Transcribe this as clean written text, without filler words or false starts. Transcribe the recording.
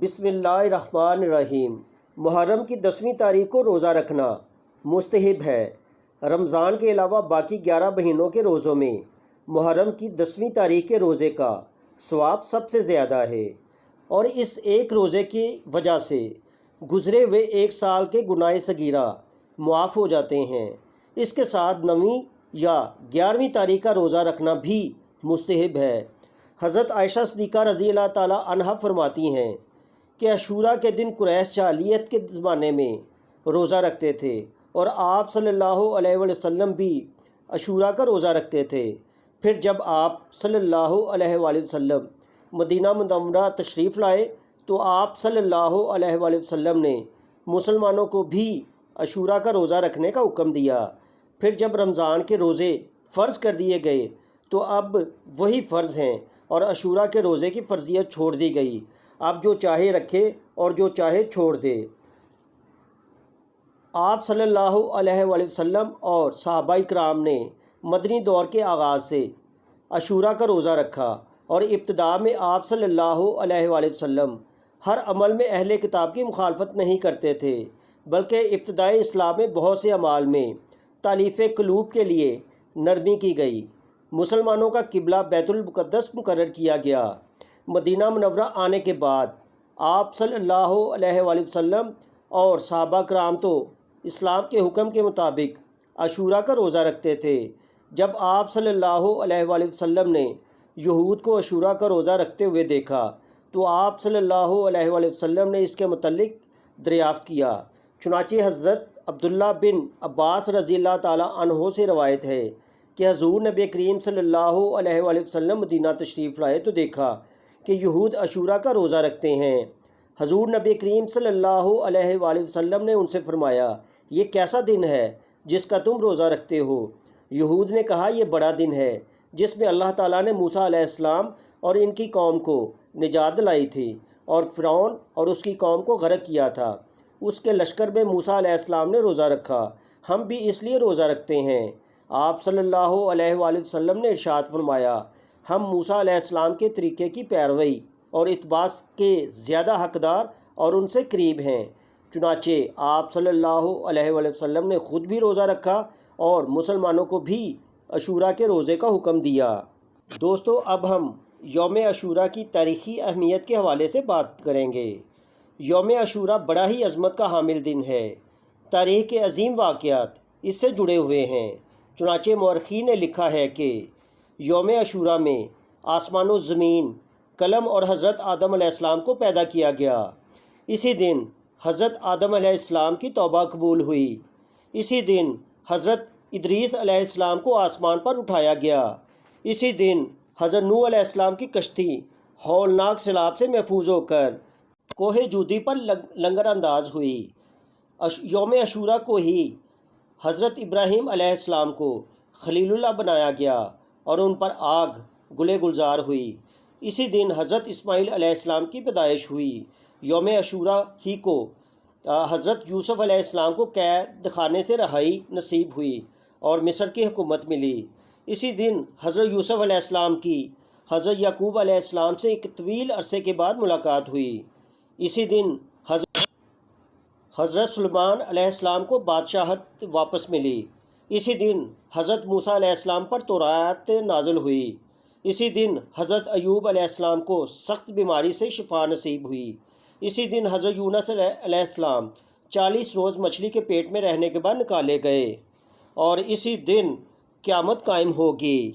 بسم اللہ الرحمن الرحیم۔ محرم کی 10ویں تاریخ کو روزہ رکھنا مستحب ہے۔ رمضان کے علاوہ باقی 11 مہینوں کے روزوں میں محرم کی 10ویں تاریخ کے روزے کا ثواب سب سے زیادہ ہے، اور اس ایک روزے کی وجہ سے گزرے ہوئے ایک سال کے گناہ صغیرہ معاف ہو جاتے ہیں۔ اس کے ساتھ 9ویں یا 11ویں تاریخ کا روزہ رکھنا بھی مستحب ہے۔ حضرت عائشہ صدیقہ رضی اللہ تعالیٰ عنہا فرماتی ہیں کہ عاشوراء کے دن قریش جاہلیت کے زمانے میں روزہ رکھتے تھے، اور آپ صلی اللہ علیہ وسلم بھی عاشوراء کا روزہ رکھتے تھے۔ پھر جب آپ صلی اللہ علیہ وآلہ وسلم مدینہ منورہ تشریف لائے تو آپ صلی اللہ علیہ وآلہ وسلم نے مسلمانوں کو بھی عاشوراء کا روزہ رکھنے کا حکم دیا۔ پھر جب رمضان کے روزے فرض کر دیے گئے تو اب وہی فرض ہیں، اور عاشوراء کے روزے کی فرضیت چھوڑ دی گئی۔ اب جو چاہے رکھے اور جو چاہے چھوڑ دے۔ آپ صلی اللہ علیہ وآلہ وسلم اور صحابہ کرام نے مدنی دور کے آغاز سے عاشوراء کا روزہ رکھا، اور ابتدا میں آپ صلی اللہ علیہ وآلہ وسلم ہر عمل میں اہل کتاب کی مخالفت نہیں کرتے تھے، بلکہ ابتدائی اسلام میں بہت سے اعمال میں تالیف قلوب کے لیے نرمی کی گئی۔ مسلمانوں کا قبلہ بیت المقدس مقرر کیا گیا۔ مدینہ منورہ آنے کے بعد آپ صلی اللہ علیہ وآلہ وسلم اور صحابہ کرام تو اسلام کے حکم کے مطابق عاشوراء کا روزہ رکھتے تھے۔ جب آپ صلی اللہ علیہ وآلہ وسلم نے یہود کو عاشوراء کا روزہ رکھتے ہوئے دیکھا تو آپ صلی اللہ علیہ وآلہ وسلم نے اس کے متعلق دریافت کیا۔ چنانچہ حضرت عبداللہ بن عباس رضی اللہ تعالیٰ عنہ سے روایت ہے کہ حضور نبی کریم صلی اللہ علیہ وآلہ وسلم مدینہ تشریف لائے تو دیکھا کہ یہود عاشوراء کا روزہ رکھتے ہیں۔ حضور نبی کریم صلی اللہ علیہ وآلہ وسلم نے ان سے فرمایا، یہ کیسا دن ہے جس کا تم روزہ رکھتے ہو؟ یہود نے کہا، یہ بڑا دن ہے جس میں اللہ تعالیٰ نے موسیٰ علیہ السلام اور ان کی قوم کو نجات دلائی تھی، اور فرعون اور اس کی قوم کو غرق کیا تھا۔ اس کے لشکر میں موسیٰ علیہ السلام نے روزہ رکھا، ہم بھی اس لیے روزہ رکھتے ہیں۔ آپ صلی اللہ علیہ وآلہ وسلم نے ارشاد فرمایا، ہم موسیٰ علیہ السلام کے طریقے کی پیروی اور اتباع کے زیادہ حقدار اور ان سے قریب ہیں۔ چنانچہ آپ صلی اللہ علیہ وآلہ وسلم نے خود بھی روزہ رکھا اور مسلمانوں کو بھی عاشوراء کے روزے کا حکم دیا۔ دوستو، اب ہم یوم عاشوراء کی تاریخی اہمیت کے حوالے سے بات کریں گے۔ یوم عاشوراء بڑا ہی عظمت کا حامل دن ہے۔ تاریخ کے عظیم واقعات اس سے جڑے ہوئے ہیں۔ چنانچہ مورخین نے لکھا ہے کہ یوم عاشوراء میں آسمان و زمین، قلم اور حضرت آدم علیہ السلام کو پیدا کیا گیا۔ اسی دن حضرت آدم علیہ السلام کی توبہ قبول ہوئی۔ اسی دن حضرت ادریس علیہ السلام کو آسمان پر اٹھایا گیا۔ اسی دن حضرت نوح علیہ السلام کی کشتی ہولناک سیلاب سے محفوظ ہو کر کوہ جودی پر لنگر انداز ہوئی۔ یوم عاشوراء کو ہی حضرت ابراہیم علیہ السلام کو خلیل اللہ بنایا گیا اور ان پر آگ گلے گلزار ہوئی۔ اسی دن حضرت اسماعیل علیہ السلام کی پیدائش ہوئی۔ یوم عاشوراء ہی کو حضرت یوسف علیہ السلام کو قید خانے سے رہائی نصیب ہوئی اور مصر کی حکومت ملی۔ اسی دن حضرت یوسف علیہ السلام کی حضرت یعقوب علیہ السلام سے ایک طویل عرصے کے بعد ملاقات ہوئی۔ اسی دن حضرت سلیمان علیہ السلام کو بادشاہت واپس ملی۔ اسی دن حضرت موسیٰ علیہ السلام پر تورات نازل ہوئی۔ اسی دن حضرت ایوب علیہ السلام کو سخت بیماری سے شفا نصیب ہوئی۔ اسی دن حضرت یونس علیہ السلام 40 روز مچھلی کے پیٹ میں رہنے کے بعد نکالے گئے، اور اسی دن قیامت قائم ہوگی۔